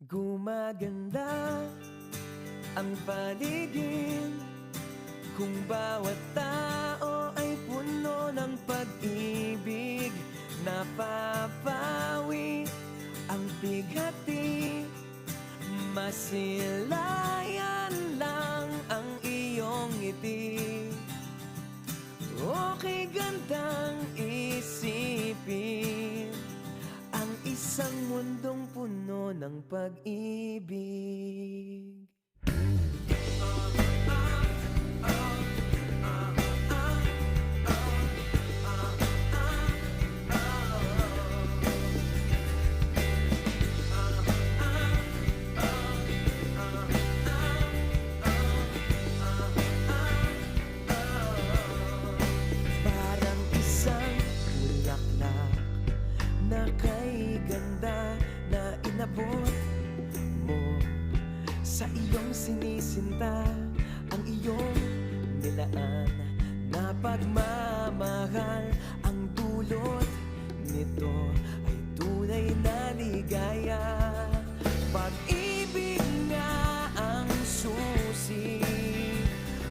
Gumaganda ang paligid kung bawat tao ay puno ng pag-ibig. Napapawi ang bighati, masilayan lang ang iyong ngiti. Okay gandang isipin ang isang mundong puno ng pag-ibig. Parang isang bulaklak na kay ganda na inabot mo sa iyong sinisinta, ang iyong nilaan na pagmamahal. Ang dulot nito ay tunay na ligaya.